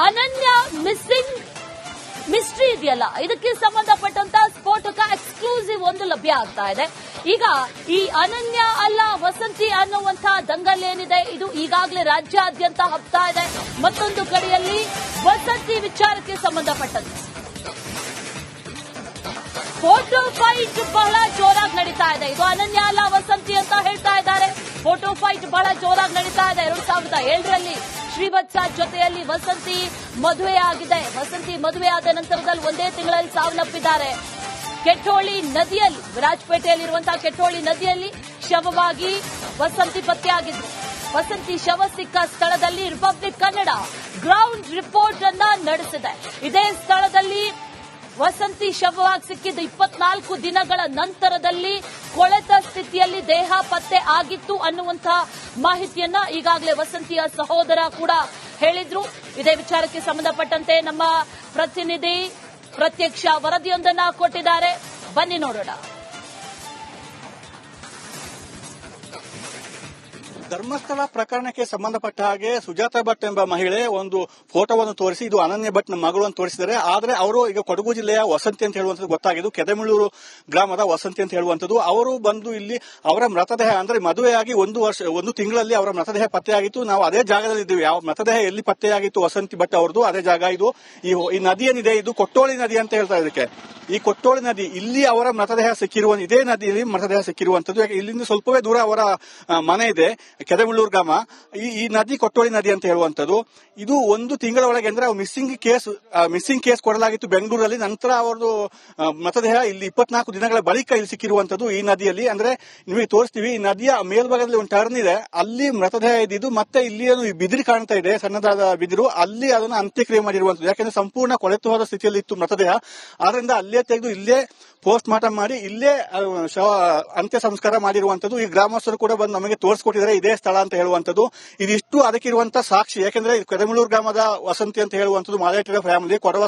ಅನನ್ಯ missing mystery ಇದೆಯಲ್ಲ, ಇದಕ್ಕೆ ಸಂಬಂಧಪಟ್ಟಂತ ಸ್ಫೋಟಕ ಎಕ್ಸ್ಕ್ಲೂಸಿವ್ ಒಂದು ಲಭ್ಯ ಆಗ್ತಾ ಇದೆ. ಈಗ ಈ ಅನನ್ಯ ಅಲ್ಲ ವಸಂತಿ ಅನ್ನುವಂಥ ದಂಗಲ್ ಏನಿದೆ, ಇದು ಈಗಾಗಲೇ ರಾಜ್ಯಾದ್ಯಂತ ಹಬ್ತಾ ಇದೆ. ಮತ್ತೊಂದು ಕಡೆಯಲ್ಲಿ ವಸಂತಿ ವಿಚಾರಕ್ಕೆ ಸಂಬಂಧಪಟ್ಟಂತೆ ಫೋಟೋ ಫೈಟ್ ಬಹಳ ಜೋರಾಗಿ ನಡೀತಾ ಇದೆ. ಇದು ಅನನ್ಯ ಅಲ್ಲ ವಸಂತಿ ಅಂತ ಹೇಳ್ತಾ ಇದ್ದಾರೆ. ಫೋಟೋ ಫೈಟ್ ಬಹಳ ಜೋರಾಗಿ ನಡೀತಾ ಇದೆ. 2007ರಲ್ಲಿ ಶ್ರೀವತ್ಸ ಜೊತೆಯಲ್ಲಿ ವಸಂತಿ ಮದುವೆ ಆಗಿದೆ. ವಸಂತಿ ಮದುವೆ ಆದ ನಂತರದಲ್ಲಿ ಒಂದೇ ತಿಂಗಳಲ್ಲಿ ಸಾವನ್ನಪ್ಪಿದ್ದಾರೆ. ಕೆಟ್ಟೋಳಿ ನದಿಯಲ್ಲಿ, ವಿರಾಜಪೇಟೆಯಲ್ಲಿರುವಂತಹ ಕೆಟ್ಟೋಳಿ ನದಿಯಲ್ಲಿ ಶವವಾಗಿ ವಸಂತಿ ಪತ್ತೆಯಾಗಿದ್ರು. ವಸಂತಿ ಶವ ಸಿಕ್ಕ ಸ್ಥಳದಲ್ಲಿ ರಿಪಬ್ಲಿಕ್ ಕನ್ನಡ ಗ್ರೌಂಡ್ ರಿಪೋರ್ಟ್ ಅನ್ನ ನಡೆಸಿದೆ. ಇದೇ ಸ್ಥಳದಲ್ಲಿ ವಸಂತಿ ಶವವಾಗಿ ಸಿಕ್ಕಿದ್ದು 24 ದಿನಗಳ ನಂತರದಲ್ಲಿ ಕೊಳೆತ ಸ್ಥಿತಿಯಲ್ಲಿ ದೇಹ ಪತ್ತೆ ಆಗಿತ್ತು ಅನ್ನುವಂತಹ ಮಾಹಿತಿಯನ್ನ ಈಗಾಗಲೇ ವಸಂತಿಯ ಸಹೋದರ ಕೂಡ ಹೇಳಿದ್ರು. ಇದೇ ವಿಚಾರಕ್ಕೆ ಸಂಬಂಧಪಟ್ಟಂತೆ ನಮ್ಮ ಪ್ರತಿನಿಧಿ ಪ್ರತ್ಯಕ್ಷ ವರದಿಯೊಂದನ್ನ ಕೊಟ್ಟಿದ್ದಾರೆ. ಬನ್ನಿ ನೋಡೋಣ. ಧರ್ಮಸ್ಥಳ ಪ್ರಕರಣಕ್ಕೆ ಸಂಬಂಧಪಟ್ಟ ಹಾಗೆ ಸುಜಾತಾ ಭಟ್ ಎಂಬ ಮಹಿಳೆ ಒಂದು ಫೋಟೋವನ್ನು ತೋರಿಸಿ ಇದು ಅನನ್ಯ ಭಟ್ ಮಗಳು ಅಂತ ತೋರಿಸಿದ್ದಾರೆ. ಆದರೆ ಅವರು ಈಗ ಕೊಡಗು ಜಿಲ್ಲೆಯ ವಸಂತಿ ಅಂತ ಹೇಳುವಂಥದ್ದು ಗೊತ್ತಾಗಿದ್ದು, ಕೆದೆಮುಳ್ಳೂರು ಗ್ರಾಮದ ವಸಂತಿ ಅಂತ ಹೇಳುವಂಥದ್ದು. ಅವರು ಬಂದು ಇಲ್ಲಿ ಅವರ ಮೃತದೇಹ ಅಂದ್ರೆ ಮದುವೆಯಾಗಿ ಒಂದು ತಿಂಗಳಲ್ಲಿ ಅವರ ಮೃತದೇಹ ಪತ್ತೆಯಾಗಿತ್ತು. ನಾವು ಅದೇ ಜಾಗದಲ್ಲಿ ಇದ್ದೀವಿ. ಯಾವ ಮೃತದೇಹ ಎಲ್ಲಿ ಪತ್ತೆಯಾಗಿತ್ತು ವಸಂತಿ ಭಟ್ ಅವರದು ಅದೇ ಜಾಗ ಇದು. ಈ ನದಿ ಏನಿದೆ ಇದು ಕೊಟ್ಟೋಳಿ ನದಿ ಅಂತ ಹೇಳ್ತಾ ಇದಕ್ಕೆ. ಈ ಕೊಟ್ಟೋಳಿ ನದಿ ಇಲ್ಲಿ ಅವರ ಮೃತದೇಹ ಇದೇ ನದಿಯಲ್ಲಿ ಮೃತದೇಹ ಸಿಕ್ಕಿರುವಂತದ್ದು. ಇಲ್ಲಿಂದ ಸ್ವಲ್ಪವೇ ದೂರ ಅವರ ಮನೆ ಇದೆ, ಕೆದೆಮುಳ್ಳೂರು ಗ್ರಾಮ. ಈ ನದಿ ಕೊಟ್ಟೋಳಿ ನದಿ ಅಂತ ಹೇಳುವಂತದ್ದು. ಇದು ಒಂದು ತಿಂಗಳ ಒಳಗೆ ಅಂದ್ರೆ ಮಿಸ್ಸಿಂಗ್ ಕೇಸ್ ಕೊಡಲಾಗಿತ್ತು ಬೆಂಗಳೂರಲ್ಲಿ. ನಂತರ ಅವರದು ಮೃತದೇಹ ಇಲ್ಲಿ 24 ದಿನಗಳ ಬಳಿಕ ಇಲ್ಲಿ ಸಿಕ್ಕಿರುವಂತದ್ದು ಈ ನದಿಯಲ್ಲಿ. ಅಂದ್ರೆ ನಿಮಗೆ ತೋರಿಸ್ತೀವಿ, ಈ ನದಿಯ ಮೇಲ್ಭಾಗದಲ್ಲಿ ಒಂದು ಟರ್ನ್ ಇದೆ, ಅಲ್ಲಿ ಮೃತದೇಹ ಇದ್ದಿದ್ದು. ಮತ್ತೆ ಇಲ್ಲಿ ಬಿದಿರು ಕಾಣ್ತಾ ಇದೆ, ಸಣ್ಣದಾದ ಬಿದಿರು, ಅಲ್ಲಿ ಅದನ್ನು ಅಂತ್ಯಕ್ರಿಯೆ ಮಾಡಿರುವಂತದ್ದು. ಯಾಕಂದ್ರೆ ಸಂಪೂರ್ಣ ಕೊಳೆತು ಹೋದ ಸ್ಥಿತಿಯಲ್ಲಿ ಇತ್ತು ಮೃತದೇಹ. ಆದ್ರಿಂದ ಅಲ್ಲೇ ತೆಗೆದು ಇಲ್ಲೇ ಪೋಸ್ಟ್ ಮಾರ್ಟಮ್ ಮಾಡಿ ಇಲ್ಲೇ ಅಂತ್ಯ ಸಂಸ್ಕಾರ ಮಾಡಿರುವಂತದ್ದು. ಈ ಗ್ರಾಮಸ್ಥರು ಕೂಡ ಬಂದು ನಮಗೆ ತೋರಿಸ್ಕೊಟ್ಟಿದ್ದಾರೆ ಇದೇ ಸ್ಥಳ ಅಂತ ಹೇಳುವಂತದ್ದು. ಇದಿಷ್ಟು ಅದಕ್ಕಿರುವಂತಹ ಸಾಕ್ಷಿ. ಯಾಕಂದ್ರೆ ಕೆದೆಮುಳ್ಳೂರು ಗ್ರಾಮದ ವಸಂತಿ ಅಂತ ಹೇಳುವಂತದ್ದು ಮಾಲೇಟರ ಫ್ಯಾಮಿಲಿ, ಕೊಡವ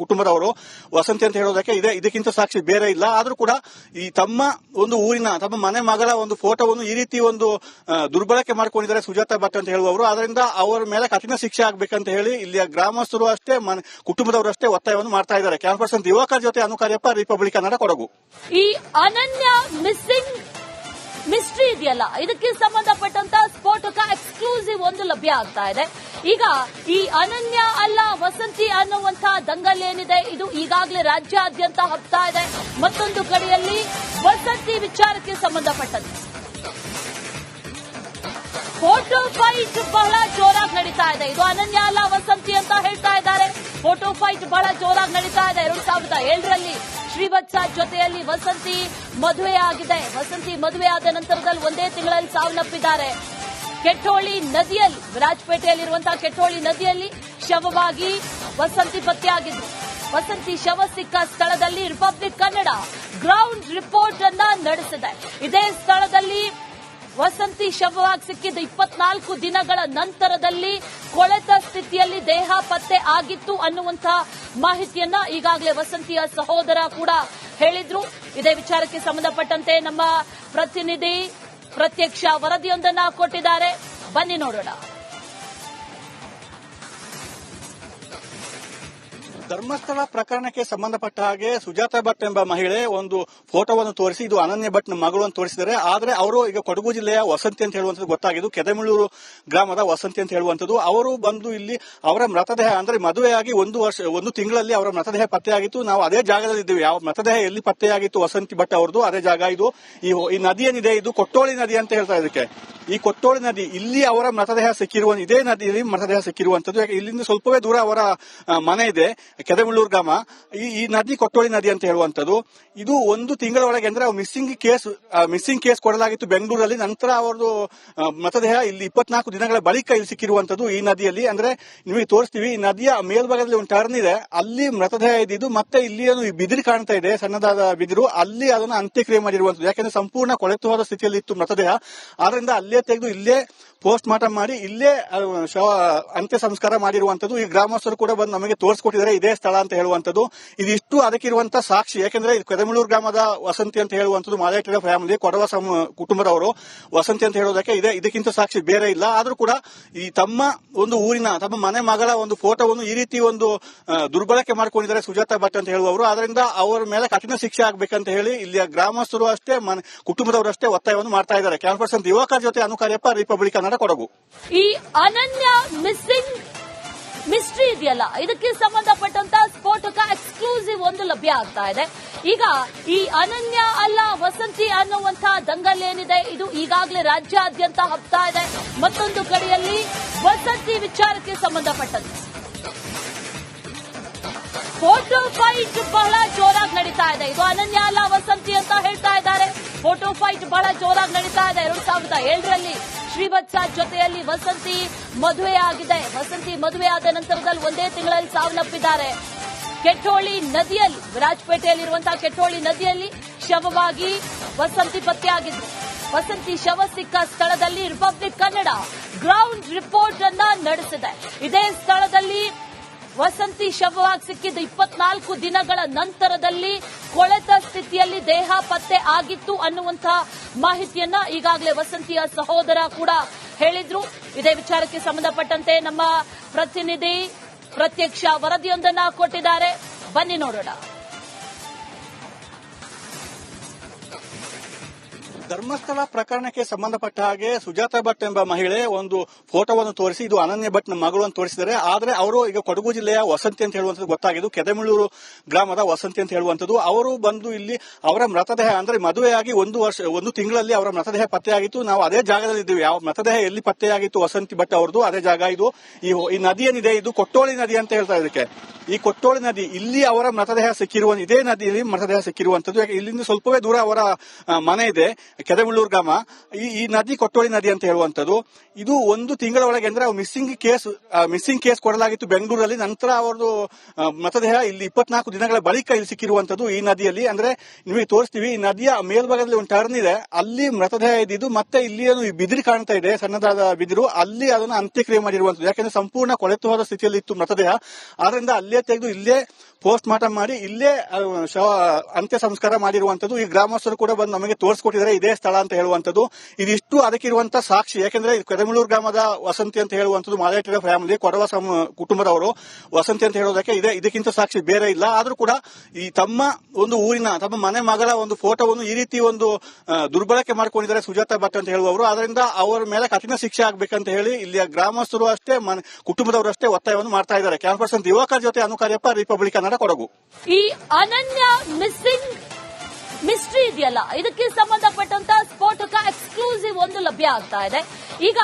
ಕುಟುಂಬದವರು ವಸಂತಿ ಅಂತ ಹೇಳೋದಕ್ಕೆ ಇದಕ್ಕಿಂತ ಸಾಕ್ಷಿ ಬೇರೆ ಇಲ್ಲ. ಆದ್ರೂ ಕೂಡ ಈ ತಮ್ಮ ಒಂದು ಊರಿನ ತಮ್ಮ ಮನೆ ಮಗಳ ಒಂದು ಫೋಟೋವನ್ನು ಈ ರೀತಿ ಒಂದು ದುರ್ಬಳಕೆ ಮಾಡ್ಕೊಂಡಿದ್ದಾರೆ ಸುಜಾತಾ ಭಟ್ ಅಂತ ಹೇಳುವವರು. ಅದರಿಂದ ಅವರ ಮೇಲೆ ಕಠಿಣ ಶಿಕ್ಷೆ ಆಗ್ಬೇಕಂತ ಹೇಳಿ ಇಲ್ಲಿಯ ಗ್ರಾಮಸ್ಥರು ಅಷ್ಟೇ ಕುಟುಂಬದವರು ಅಷ್ಟೇ ಒತ್ತಾಯವನ್ನು ಮಾಡ್ತಾ ಇದ್ದಾರೆ. ಕ್ಯಾನ್ಪರ್ಸನ್ ದಿವಾಕರ್ ಜೊತೆ ಅನುಕಾರ್ಯಪ್ಪ, ರಿಪಬ್ಲಿಕ್ ಕನ್ನಡ, ಕೊಡಗು. ಈ ಅನನ್ಯ ಮಿಸ್ಸಿಂಗ್ ಮಿಸ್ಟ್ರಿ ಇದೆಯಲ್ಲ, ಇದಕ್ಕೆ ಸಂಬಂಧಪಟ್ಟಂತ ಸ್ಫೋಟಕ ಎಕ್ಸ್ಕ್ಲೂಸಿವ್ ಒಂದು ಲಭ್ಯ ಆಗ್ತಾ ಇದೆ. ಈಗ ಈ ಅನನ್ಯ ಅಲ್ಲ ವಸಂತಿ ಅನ್ನುವಂಥ ದಂಗಲ್ ಏನಿದೆ, ಇದು ಈಗಾಗಲೇ ರಾಜ್ಯಾದ್ಯಂತ ಹಬ್ತಾ ಇದೆ. ಮತ್ತೊಂದು ಕಡೆಯಲ್ಲಿ ವಸಂತಿ ವಿಚಾರಕ್ಕೆ ಸಂಬಂಧಪಟ್ಟಂತೆ ಫೋಟೋ ಫೈಟ್ ಬಹಳ ಜೋರಾಗಿ ನಡೀತಾ ಇದೆ. ಇದು ಅನನ್ಯ ಅಲ್ಲ ವಸಂತಿ ಅಂತ ಹೇಳ್ತಾ ಇದ್ದಾರೆ. ಫೋಟೋ ಫೈಟ್ ಬಹಳ ಜೋರಾಗಿ ನಡೀತಾ ಇದೆ. 2007ರಲ್ಲಿ ಶ್ರೀವತ್ಸ ಜೊತೆಯಲ್ಲಿ ವಸಂತಿ ಮದುವೆ ಆಗಿದೆ. ವಸಂತಿ ಮದುವೆ ಆದ ನಂತರದಲ್ಲಿ ಒಂದೇ ತಿಂಗಳಲ್ಲಿ ಸಾವನ್ನಪ್ಪಿದ್ದಾರೆ. ಕೆಟ್ಟೋಳಿ ನದಿಯಲ್ಲಿ, ವಿರಾಜಪೇಟೆಯಲ್ಲಿರುವಂತಹ ಕೆಟ್ಟೋಳಿ ನದಿಯಲ್ಲಿ ಶವವಾಗಿ ವಸಂತಿ ಪತ್ತೆಯಾಗಿದ್ರು. ವಸಂತಿ ಶವ ಸಿಕ್ಕ ಸ್ಥಳದಲ್ಲಿ ರಿಪಬ್ಲಿಕ್ ಕನ್ನಡ ಗ್ರೌಂಡ್ ರಿಪೋರ್ಟ್ ಅನ್ನ ನಡೆಸಿದೆ. ಇದೇ ಸ್ಥಳದಲ್ಲಿ ವಸಂತಿ ಶವವಾಗಿ ಸಿಕ್ಕಿದ್ದು 24 ದಿನಗಳ ನಂತರದಲ್ಲಿ ಕೊಳೆತ ಸ್ಥಿತಿಯಲ್ಲಿ ದೇಹ ಪತ್ತೆ ಆಗಿತ್ತು ಅನ್ನುವಂತಹ ಮಾಹಿತಿಯನ್ನ ಈಗಾಗಲೇ ವಸಂತಿಯ ಸಹೋದರ ಕೂಡ ಹೇಳಿದ್ರು. ಇದೇ ವಿಚಾರಕ್ಕೆ ಸಂಬಂಧಪಟ್ಟಂತೆ ನಮ್ಮ ಪ್ರತಿನಿಧಿ ಪ್ರತ್ಯಕ್ಷ ವರದಿಯೊಂದನ್ನ ಕೊಟ್ಟಿದ್ದಾರೆ. ಬನ್ನಿ ನೋಡೋಣ. ಧರ್ಮಸ್ಥಳ ಪ್ರಕರಣಕ್ಕೆ ಸಂಬಂಧಪಟ್ಟ ಹಾಗೆ ಸುಜಾತಾ ಭಟ್ ಎಂಬ ಮಹಿಳೆ ಒಂದು ಫೋಟೋವನ್ನು ತೋರಿಸಿ ಇದು ಅನನ್ಯ ಭಟ್ ಮಗಳು ಅಂತ ತೋರಿಸಿದ್ದಾರೆ. ಆದರೆ ಅವರು ಈಗ ಕೊಡಗು ಜಿಲ್ಲೆಯ ವಸಂತಿ ಅಂತ ಹೇಳುವಂಥದ್ದು ಗೊತ್ತಾಗಿದ್ದು, ಕೆದೆಮುಳ್ಳೂರು ಗ್ರಾಮದ ವಸಂತಿ ಅಂತ ಹೇಳುವಂಥದ್ದು. ಅವರು ಬಂದು ಇಲ್ಲಿ ಅವರ ಮೃತದೇಹ ಅಂದ್ರೆ ಮದುವೆಯಾಗಿ ಒಂದು ತಿಂಗಳಲ್ಲಿ ಅವರ ಮೃತದೇಹ ಪತ್ತೆಯಾಗಿತ್ತು. ನಾವು ಅದೇ ಜಾಗದಲ್ಲಿ ಇದ್ದೀವಿ. ಯಾವ ಮೃತದೇಹ ಎಲ್ಲಿ ಪತ್ತೆಯಾಗಿತ್ತು ವಸಂತಿ ಭಟ್ ಅವರದು ಅದೇ ಜಾಗ ಇದು. ಈ ನದಿ ಏನಿದೆ ಇದು ಕೊಟ್ಟೋಳಿ ನದಿ ಅಂತ ಹೇಳ್ತಾ ಇದಕ್ಕೆ. ಈ ಕೊಟ್ಟೋಳಿ ನದಿ ಇಲ್ಲಿ ಅವರ ಮೃತದೇಹ ಇದೇ ನದಿಯಲ್ಲಿ ಮೃತದೇಹ ಸಿಕ್ಕಿರುವಂತದ್ದು. ಇಲ್ಲಿಂದ ಸ್ವಲ್ಪವೇ ದೂರ ಅವರ ಮನೆ ಇದೆ, ಕೆದೆಮುಳ್ಳೂರು ಗ್ರಾಮ. ಈ ನದಿ ಕೊಟ್ಟೋಳಿ ನದಿ ಅಂತ ಹೇಳುವಂತದ್ದು. ಇದು ಒಂದು ತಿಂಗಳ ಒಳಗೆ ಅಂದ್ರೆ ಮಿಸ್ಸಿಂಗ್ ಕೇಸ್ ಕೊಡಲಾಗಿತ್ತು ಬೆಂಗಳೂರಲ್ಲಿ. ನಂತರ ಅವರದು ಮೃತದೇಹ ಇಲ್ಲಿ 24 ದಿನಗಳ ಬಳಿಕ ಇಲ್ಲಿ ಸಿಕ್ಕಿರುವಂತದ್ದು ಈ ನದಿಯಲ್ಲಿ. ಅಂದ್ರೆ ನಿಮಗೆ ತೋರಿಸ್ತೀವಿ, ಈ ನದಿಯ ಮೇಲ್ಭಾಗದಲ್ಲಿ ಒಂದು ಟರ್ನ್ ಇದೆ, ಅಲ್ಲಿ ಮೃತದೇಹ ಇದ್ದಿದ್ದು. ಮತ್ತೆ ಇಲ್ಲಿ ಬಿದಿರು ಕಾಣ್ತಾ ಇದೆ, ಸಣ್ಣದಾದ ಬಿದಿರು, ಅಲ್ಲಿ ಅದನ್ನು ಅಂತ್ಯಕ್ರಿಯೆ ಮಾಡಿರುವಂತದ್ದು. ಯಾಕಂದ್ರೆ ಸಂಪೂರ್ಣ ಕೊಳೆತು ಹೋದ ಸ್ಥಿತಿಯಲ್ಲಿ ಇತ್ತು ಮೃತದೇಹ. ಆದ್ರಿಂದ ಅಲ್ಲೇ ತೆಗೆದು ಇಲ್ಲೇ ಪೋಸ್ಟ್ ಮಾರ್ಟಮ್ ಮಾಡಿ ಇಲ್ಲೇ ಅಂತ್ಯ ಸಂಸ್ಕಾರ ಮಾಡಿರುವಂತದ್ದು. ಈ ಗ್ರಾಮಸ್ಥರು ಕೂಡ ಬಂದು ನಮಗೆ ತೋರಿಸ್ಕೊಟ್ಟಿದ್ದಾರೆ ಇದೇ ಇದೇ ಸ್ಥಳ ಅಂತ ಹೇಳುವಂತದ್ದು. ಇದಿಷ್ಟು ಅದಕ್ಕಿರುವಂತ ಸಾಕ್ಷಿ. ಯಾಕಂದ್ರೆ ಕೆದಮಳೂರು ಗ್ರಾಮದ ವಸಂತಿ ಅಂತ ಹೇಳುವಂತದ್ದು ಮಾದೇಟರ ಫ್ಯಾಮಿಲಿ, ಕೊಡವ ಕುಟುಂಬದವರು ವಸಂತಿ ಅಂತ ಹೇಳೋದಕ್ಕೆ ಇದಕ್ಕಿಂತ ಸಾಕ್ಷಿ ಬೇರೆ ಇಲ್ಲ. ಆದ್ರೂ ಕೂಡ ಈ ತಮ್ಮ ಒಂದು ಊರಿನ ತಮ್ಮ ಮನೆ ಮಗಳ ಒಂದು ಫೋಟೋವನ್ನು ಈ ರೀತಿ ಒಂದು ದುರ್ಬಳಕೆ ಮಾಡ್ಕೊಂಡಿದ್ದಾರೆ ಸುಜಾತ ಭಟ್ ಅಂತ ಹೇಳುವವರು. ಅದರಿಂದ ಅವರ ಮೇಲೆ ಕಠಿಣ ಶಿಕ್ಷೆ ಆಗ್ಬೇಕಂತ ಹೇಳಿ ಇಲ್ಲಿಯ ಗ್ರಾಮಸ್ಥರು ಅಷ್ಟೇ ಕುಟುಂಬದವರು ಅಷ್ಟೇ ಒತ್ತಾಯವನ್ನು ಮಾಡ್ತಾ ಇದ್ದಾರೆ. ಕ್ಯಾನ್ಪರ್ಸನ್ ದಿವಾಕರ್ ಜೊತೆ ಅನುಕಾರ್ಯಪ್ಪ, ರಿಪಬ್ಲಿಕ್ ಕನ್ನಡ, ಕೊಡಗು. ಈ ಅನನ್ಯ ಮಿಸ್ಸಿಂಗ್ ಮಿಸ್ಟ್ರಿ ಇದೆಯಲ್ಲ, ಇದಕ್ಕೆ ಸಂಬಂಧಪಟ್ಟಂತ ಸ್ಫೋಟಕ ಎಕ್ಸ್ಕ್ಲೂಸಿವ್ ಒಂದು ಲಭ್ಯ ಆಗ್ತಾ ಇದೆ. ಈಗ ಈ ಅನನ್ಯ ಅಲ್ಲ ವಸಂತಿ ಅನ್ನುವಂತಹ ದಂಗಲ್ ಏನಿದೆ, ಇದು ಈಗಾಗಲೇ ರಾಜ್ಯಾದ್ಯಂತ ಹಬ್ತಾ ಇದೆ. ಮತ್ತೊಂದು ಕಡೆಯಲ್ಲಿ ವಸಂತಿ ವಿಚಾರಕ್ಕೆ ಸಂಬಂಧಪಟ್ಟಂತೆ ಫೋಟೋ ಫೈಟ್ ಬಹಳ ಜೋರಾಗಿ ನಡೀತಾ ಇದೆ. ಇದು ಅನನ್ಯ ಅಲ್ಲ ವಸಂತಿ ಅಂತ ಹೇಳ್ತಾ ಇದ್ದಾರೆ. ಫೋಟೋ ಫೈಟ್ ಬಹಳ ಜೋರಾಗಿ ನಡೀತಾ ಇದೆ. 2007ರಲ್ಲಿ ಶ್ರೀವತ್ಸ ಜೊತೆಯಲ್ಲಿ ವಸಂತಿ ಮದುವೆ ಆಗಿದೆ. ವಸಂತಿ ಮದುವೆ ಆದ ನಂತರದಲ್ಲಿ ಒಂದೇ ತಿಂಗಳಲ್ಲಿ ಸಾವನ್ನಪ್ಪಿದ್ದಾರೆ. ಕೆಟ್ಟೋಳಿ ನದಿಯಲ್ಲಿ, ವಿರಾಜಪೇಟೆಯಲ್ಲಿರುವಂತಹ ಕೆಟ್ಟೋಳಿ ನದಿಯಲ್ಲಿ ಶವವಾಗಿ ವಸಂತಿ ಪತ್ತೆಯಾಗಿದ್ರು. ವಸಂತಿ ಶವ ಸಿಕ್ಕ ಸ್ಥಳದಲ್ಲಿ ರಿಪಬ್ಲಿಕ್ ಕನ್ನಡ ಗ್ರೌಂಡ್ ರಿಪೋರ್ಟ್ ಅನ್ನ ನಡೆಸಿದೆ. ಇದೇ ಸ್ಥಳದಲ್ಲಿ ವಸಂತಿ ಶವವಾಗಿ ಸಿಕ್ಕಿದ್ದು 24 ದಿನಗಳ ನಂತರದಲ್ಲಿ ಕೊಳೆತ ಸ್ಥಿತಿಯಲ್ಲಿ ದೇಹ ಪತ್ತೆ ಆಗಿತ್ತು ಅನ್ನುವಂತಹ ಮಾಹಿತಿಯನ್ನ ಈಗಾಗಲೇ ವಸಂತಿಯ ಸಹೋದರ ಕೂಡ ಹೇಳಿದ್ರು. ಇದೇ ವಿಚಾರಕ್ಕೆ ಸಂಬಂಧಪಟ್ಟಂತೆ ನಮ್ಮ ಪ್ರತಿನಿಧಿ ಪ್ರತ್ಯಕ್ಷ ವರದಿಯೊಂದನ್ನ ಕೊಟ್ಟಿದ್ದಾರೆ. ಬನ್ನಿ ನೋಡೋಣ. ಧರ್ಮಸ್ಥಳ ಪ್ರಕರಣಕ್ಕೆ ಸಂಬಂಧಪಟ್ಟ ಹಾಗೆ ಸುಜಾತ ಭಟ್ ಎಂಬ ಮಹಿಳೆ ಒಂದು ಫೋಟೋವನ್ನು ತೋರಿಸಿ ಇದು ಅನನ್ಯ ಭಟ್ ಮಗಳು ಅಂತ ತೋರಿಸಿದ್ದಾರೆ. ಆದ್ರೆ ಅವರು ಈಗ ಕೊಡಗು ಜಿಲ್ಲೆಯ ವಸಂತಿ ಅಂತ ಹೇಳುವಂತದ್ದು ಗೊತ್ತಾಗಿದ್ದು ಕೆದಮಳೂರು ಗ್ರಾಮದ ವಸಂತಿ ಅಂತ ಹೇಳುವಂತದ್ದು. ಅವರು ಬಂದು ಇಲ್ಲಿ ಅವರ ಮೃತದೇಹ ಅಂದ್ರೆ ಮದುವೆಯಾಗಿ ಒಂದು ತಿಂಗಳಲ್ಲಿ ಅವರ ಮೃತದೇಹ ಪತ್ತೆಯಾಗಿತ್ತು. ನಾವು ಅದೇ ಜಾಗದಲ್ಲಿ ಇದ್ದೀವಿ. ಯಾವ ಮೃತದೇಹ ಎಲ್ಲಿ ಪತ್ತೆಯಾಗಿತ್ತು ವಸಂತಿ ಭಟ್ ಅವರದು ಅದೇ ಜಾಗ ಇದು. ಈ ನದಿ ಏನಿದೆ ಇದು ಕೊಟ್ಟೋಳಿ ನದಿ ಅಂತ ಹೇಳ್ತಾರೆ ಇದಕ್ಕೆ. ಈ ಕೊಟ್ಟೋಳಿ ನದಿ ಇಲ್ಲಿ ಅವರ ಮೃತದೇಹ ಇದೇ ನದಿಯಲ್ಲಿ ಮೃತದೇಹ ಸಿಕ್ಕಿರುವಂತದ್ದು. ಇಲ್ಲಿಂದ ಸ್ವಲ್ಪವೇ ದೂರ ಅವರ ಮನೆ ಇದೆ, ಕೆದಮಳೂರು ಗ್ರಾಮ. ಈ ನದಿ ಕೊಟ್ಟೋಳಿ ನದಿ ಅಂತ ಹೇಳುವಂತದ್ದು. ಇದು ಒಂದು ತಿಂಗಳ ಒಳಗೆ ಅಂದ್ರೆ ಮಿಸ್ಸಿಂಗ್ ಕೇಸ್ ಕೊಡಲಾಗಿತ್ತು ಬೆಂಗಳೂರಲ್ಲಿ. ನಂತರ ಅವರದು ಮೃತದೇಹ ಇಲ್ಲಿ 24 ದಿನಗಳ ಬಳಿಕ ಇಲ್ಲಿ ಸಿಕ್ಕಿರುವಂತದ್ದು ಈ ನದಿಯಲ್ಲಿ. ಅಂದ್ರೆ ನಿಮಗೆ ತೋರಿಸ್ತೀವಿ, ಈ ನದಿಯ ಮೇಲ್ಭಾಗದಲ್ಲಿ ಒಂದು ಟರ್ನ್ ಇದೆ, ಅಲ್ಲಿ ಮೃತದೇಹ ಇದ್ದಿದ್ದು. ಮತ್ತೆ ಇಲ್ಲಿ ಬಿದಿರು ಕಾಣ್ತಾ ಇದೆ, ಸಣ್ಣದಾದ ಬಿದಿರು, ಅಲ್ಲಿ ಅದನ್ನು ಅಂತ್ಯಕ್ರಿಯೆ ಮಾಡಿರುವಂತದ್ದು. ಯಾಕಂದ್ರೆ ಸಂಪೂರ್ಣ ಕೊಳೆತು ಹೋದ ಸ್ಥಿತಿಯಲ್ಲಿ ಇತ್ತು ಮೃತದೇಹ. ಆದ್ರಿಂದ ಅಲ್ಲೇ ತೆಗೆದು ಇಲ್ಲೇ ಪೋಸ್ಟ್ ಮಾರ್ಟಮ್ ಮಾಡಿ ಇಲ್ಲೇ ಅಂತ್ಯ ಸಂಸ್ಕಾರ ಮಾಡಿರುವಂತದ್ದು. ಈ ಗ್ರಾಮಸ್ಥರು ಕೂಡ ಬಂದು ನಮಗೆ ತೋರಿಸ್ಕೊಟ್ಟಿದ್ದಾರೆ ಇದೇ ಸ್ಥಳ ಅಂತ ಹೇಳುವಂತದ್ದು. ಇದಿಷ್ಟು ಅದಕ್ಕಿರುವಂತ ಸಾಕ್ಷಿ. ಯಾಕಂದ್ರೆ ಕೆದಮಳೂರು ಗ್ರಾಮದ ವಸಂತಿ ಅಂತ ಹೇಳುವಂತದ್ದು ಮಾದೇಟರ ಫ್ಯಾಮಿಲಿ, ಕೊಡವ ಕುಟುಂಬದವರು ವಸಂತಿ ಅಂತ ಹೇಳೋದಕ್ಕೆ ಇದಕ್ಕಿಂತ ಸಾಕ್ಷಿ ಬೇರೆ ಇಲ್ಲ. ಆದ್ರೂ ಕೂಡ ಈ ತಮ್ಮ ಒಂದು ಊರಿನ ತಮ್ಮ ಮನೆ ಮಗಳ ಒಂದು ಫೋಟೋವನ್ನು ಈ ರೀತಿ ಒಂದು ದುರ್ಬಳಕೆ ಮಾಡ್ಕೊಂಡಿದ್ದಾರೆ ಸುಜಾತ ಭಟ್ ಅಂತ ಹೇಳುವವರು. ಅದರಿಂದ ಅವರ ಮೇಲೆ ಕಠಿಣ ಶಿಕ್ಷೆ ಆಗ್ಬೇಕಂತ ಹೇಳಿ ಇಲ್ಲಿಯ ಗ್ರಾಮಸ್ಥರು ಅಷ್ಟೇ ಕುಟುಂಬದವರು ಅಷ್ಟೇ ಒತ್ತಾಯವನ್ನು ಮಾಡ್ತಾ ಇದ್ದಾರೆ. ಕ್ಯಾನ್ಪರ್ಸನ್ ದಿವಾಕರ್ ಜೊತೆ ಅನುಕಾರ್ಯಪ್ಪ, ರಿಪಬ್ಲಿಕ್ ಕನ್ನಡ, ಕೊಡಗು. ಈ ಅನನ್ಯ ಮಿಸ್ಸಿಂಗ್ ಮಿಸ್ಟ್ರಿ ಇದೆಯಲ್ಲ, ಇದಕ್ಕೆ ಸಂಬಂಧಪಟ್ಟಂತ ಸ್ಫೋಟಕ ಎಕ್ಸ್ಕ್ಲೂಸಿವ್ ಒಂದು ಲಭ್ಯ ಆಗ್ತಾ ಇದೆ. ಈಗ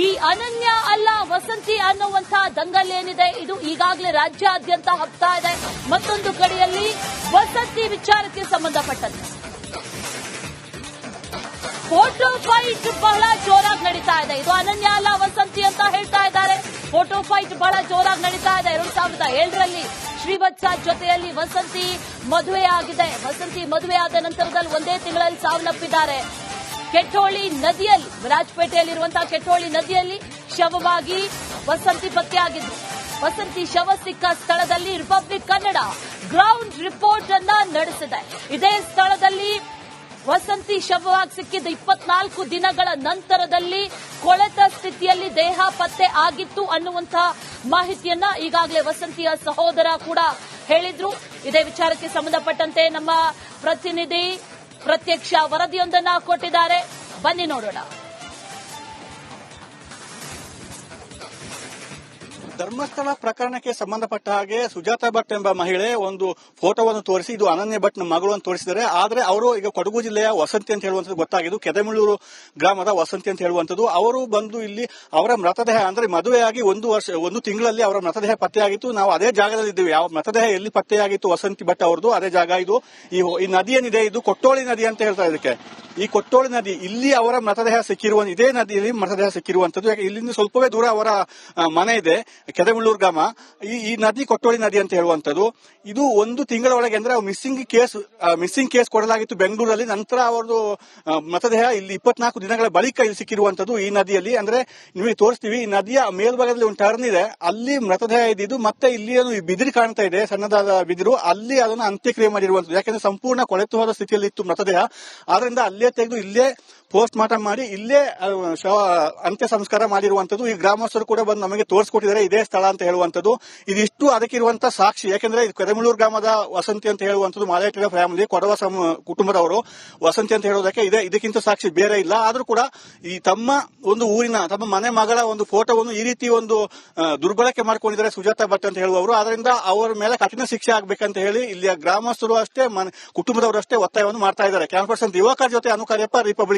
ಈ ಅನನ್ಯ ಅಲ್ಲ ವಸಂತಿ ಅನ್ನುವಂತಹ ದಂಗಲ್ ಏನಿದೆ, ಇದು ಈಗಾಗಲೇ ರಾಜ್ಯಾದ್ಯಂತ ಹಬ್ತಾ ಇದೆ. ಮತ್ತೊಂದು ಕಡೆಯಲ್ಲಿ ವಸಂತಿ ವಿಚಾರಕ್ಕೆ ಸಂಬಂಧಪಟ್ಟಂತೆ ಫೋಟೋ ಫೈಟ್ ಬಹಳ ಜೋರಾಗಿ ನಡೀತಾ ಇದೆ. ಇದು ಅನನ್ಯ ಅಲ್ಲ ವಸಂತಿ ಅಂತ ಹೇಳ್ತಾ ಇದ್ದಾರೆ. ಫೋಟೋ ಫೈಟ್ ಬಹಳ ಜೋರಾಗಿ ನಡೀತಾ ಇದೆ. 2007ರಲ್ಲಿ ಶ್ರೀವತ್ಸ ಜೊತೆಯಲ್ಲಿ ವಸಂತಿ ಮದುವೆ ಆಗಿದೆ. ವಸಂತಿ ಮದುವೆ ಆದ ನಂತರದಲ್ಲಿ ಒಂದೇ ತಿಂಗಳಲ್ಲಿ ಸಾವನ್ನಪ್ಪಿದ್ದಾರೆ. ಕೆಟ್ಟೋಳಿ ನದಿಯಲ್ಲಿ, ವಿರಾಜಪೇಟೆಯಲ್ಲಿರುವಂತಹ ಕೆಟ್ಟೋಳಿ ನದಿಯಲ್ಲಿ ಶವವಾಗಿ ವಸಂತಿ ಪತ್ತೆಯಾಗಿದ್ರು. ವಸಂತಿ ಶವ ಸಿಕ್ಕ ಸ್ಥಳದಲ್ಲಿ ರಿಪಬ್ಲಿಕ್ ಕನ್ನಡ ಗ್ರೌಂಡ್ ರಿಪೋರ್ಟ್ ಅನ್ನ ನಡೆಸಿದೆ. ಇದೇ ಸ್ಥಳದಲ್ಲಿ ವಸಂತಿ ಶವವಾಗಿ ಸಿಕ್ಕಿದ್ದು 24 ದಿನಗಳ ನಂತರದಲ್ಲಿ ಕೊಳೆತ ಸ್ಥಿತಿಯಲ್ಲಿ ದೇಹ ಪತ್ತೆ ಆಗಿತ್ತು ಅನ್ನುವಂತಹ ಮಾಹಿತಿಯನ್ನ ಈಗಾಗಲೇ ವಸಂತಿಯ ಸಹೋದರ ಕೂಡ ಹೇಳಿದ್ರು. ಇದೇ ವಿಚಾರಕ್ಕೆ ಸಂಬಂಧಪಟ್ಟಂತೆ ನಮ್ಮ ಪ್ರತಿನಿಧಿ ಪ್ರತ್ಯಕ್ಷ ವರದಿಯೊಂದನ್ನ ಕೊಟ್ಟಿದ್ದಾರೆ. ಬನ್ನಿ ನೋಡೋಣ. ಧರ್ಮಸ್ಥಳ ಪ್ರಕರಣಕ್ಕೆ ಸಂಬಂಧಪಟ್ಟ ಹಾಗೆ ಸುಜಾತ ಭಟ್ ಎಂಬ ಮಹಿಳೆ ಒಂದು ಫೋಟೋವನ್ನು ತೋರಿಸಿ ಇದು ಅನನ್ಯ ಭಟ್ ಮಗಳು ಅಂತ ತೋರಿಸಿದ್ದಾರೆ. ಆದ್ರೆ ಅವರು ಈಗ ಕೊಡಗು ಜಿಲ್ಲೆಯ ವಸಂತಿ ಅಂತ ಹೇಳುವಂತದ್ದು ಗೊತ್ತಾಗಿದ್ದು ಕೆದಮಳೂರು ಗ್ರಾಮದ ವಸಂತಿ ಅಂತ ಹೇಳುವಂತದ್ದು. ಅವರು ಬಂದು ಇಲ್ಲಿ ಅವರ ಮೃತದೇಹ ಅಂದ್ರೆ ಮದುವೆಯಾಗಿ ಒಂದು ತಿಂಗಳಲ್ಲಿ ಅವರ ಮೃತದೇಹ ಪತ್ತೆಯಾಗಿತ್ತು. ನಾವು ಅದೇ ಜಾಗದಲ್ಲಿ ಇದ್ದೀವಿ. ಯಾವ ಮೃತದೇಹ ಎಲ್ಲಿ ಪತ್ತೆಯಾಗಿತ್ತು ವಸಂತಿ ಭಟ್ ಅವರದು ಅದೇ ಜಾಗ ಇದು. ಈ ನದಿ ಏನಿದೆ ಇದು ಕೊಟ್ಟೋಳಿ ನದಿ ಅಂತ ಹೇಳ್ತಾರೆ ಇದಕ್ಕೆ. ಈ ಕೊಟ್ಟೋಳಿ ನದಿ ಇಲ್ಲಿ ಅವರ ಮೃತದೇಹ ಇದೇ ನದಿಯಲ್ಲಿ ಮೃತದೇಹ ಸಿಕ್ಕಿರುವಂತದ್ದು. ಇಲ್ಲಿಂದ ಸ್ವಲ್ಪವೇ ದೂರ ಅವರ ಮನೆ ಇದೆ, ಕೆರೆಮುಳ್ಳೂರು ಗ್ರಾಮ. ಈ ನದಿ ಕೊಟ್ಟೋಳಿ ನದಿ ಅಂತ ಹೇಳುವಂತದ್ದು. ಇದು 1 ತಿಂಗಳ ಒಳಗೆ ಅಂದ್ರೆ ಮಿಸ್ಸಿಂಗ್ ಕೇಸ್ ಕೊಡಲಾಗಿತ್ತು ಬೆಂಗಳೂರಲ್ಲಿ. ನಂತರ ಅವರದು ಮೃತದೇಹ ಇಲ್ಲಿ 24 ದಿನಗಳ ಬಳಿಕ ಇಲ್ಲಿ ಸಿಕ್ಕಿರುವಂತದ್ದು ಈ ನದಿಯಲ್ಲಿ. ಅಂದ್ರೆ ನಿಮಗೆ ತೋರಿಸ್ತೀವಿ, ಈ ನದಿಯ ಮೇಲ್ಭಾಗದಲ್ಲಿ ಒಂದು ಟರ್ನ್ ಇದೆ, ಅಲ್ಲಿ ಮೃತದೇಹ ಇದ್ದಿದ್ದು. ಮತ್ತೆ ಇಲ್ಲಿ ಏನು ಬಿದಿರು ಕಾಣ್ತಾ ಇದೆ, ಸಣ್ಣದಾದ ಬಿದಿರು, ಅಲ್ಲಿ ಅದನ್ನು ಅಂತ್ಯಕ್ರಿಯೆ ಮಾಡಿರುವಂತದ್ದು. ಯಾಕಂದ್ರೆ ಸಂಪೂರ್ಣ ಕೊಳೆತು ಹೋದ ಸ್ಥಿತಿಯಲ್ಲಿ ಇತ್ತು ಮೃತದೇಹ. ಆದ್ರಿಂದ ಅಲ್ಲೇ ತೆಗೆದು ಇಲ್ಲೇ ಪೋಸ್ಟ್ ಮಾರ್ಟಮ್ ಮಾಡಿ ಇಲ್ಲೇ ಅಂತ್ಯ ಸಂಸ್ಕಾರ ಮಾಡಿರುವಂತದ್ದು. ಈ ಗ್ರಾಮಸ್ಥರು ಕೂಡ ಬಂದು ನಮಗೆ ತೋರಿಸ್ಕೊಟ್ಟಿದ್ದಾರೆ ಇದೇ ಸ್ಥಳ ಅಂತ ಹೇಳುವಂತದ್ದು. ಇದಿಷ್ಟು ಅದಕ್ಕಿರುವಂತಹ ಸಾಕ್ಷಿ. ಯಾಕಂದ್ರೆ ಇದು ಕೆರೆಮುಳ್ಳೂರು ಗ್ರಾಮದ ವಸಂತಿ ಅಂತ ಹೇಳುವಂತದ್ದು ಮಾಲೇಟರ ಫ್ಯಾಮಿಲಿ, ಕೊಡವ ಕುಟುಂಬದವರು ವಸಂತಿ ಅಂತ ಹೇಳೋದಕ್ಕೆ ಇದಕ್ಕಿಂತ ಸಾಕ್ಷಿ ಬೇರೆ ಇಲ್ಲ. ಆದ್ರೂ ಕೂಡ ಈ ತಮ್ಮ ಒಂದು ಊರಿನ ತಮ್ಮ ಮನೆ ಮಗಳ ಒಂದು ಫೋಟೋವನ್ನು ಈ ರೀತಿ ಒಂದು ದುರ್ಬಳಕೆ ಮಾಡ್ಕೊಂಡಿದ್ದಾರೆ ಸುಜಾತಾ ಭಟ್ ಅಂತ ಹೇಳುವವರು. ಆದ್ರಿಂದ ಅವರ ಮೇಲೆ ಕಠಿಣ ಶಿಕ್ಷೆ ಆಗ್ಬೇಕಂತ ಹೇಳಿ ಇಲ್ಲಿಯ ಗ್ರಾಮಸ್ಥರು ಅಷ್ಟೇ ಕುಟುಂಬದವರು ಅಷ್ಟೇ ಒತ್ತಾಯವನ್ನು ಮಾಡ್ತಾ ಇದ್ದಾರೆ. ಕ್ಯಾಮರಾ ಪರ್ಸನ್ ದಿವಾಕರ್ ಜೊತೆ ಅನುಕಾರ್ಯಪ್ಪ, ರಿಪಬ್ಲಿಕ್.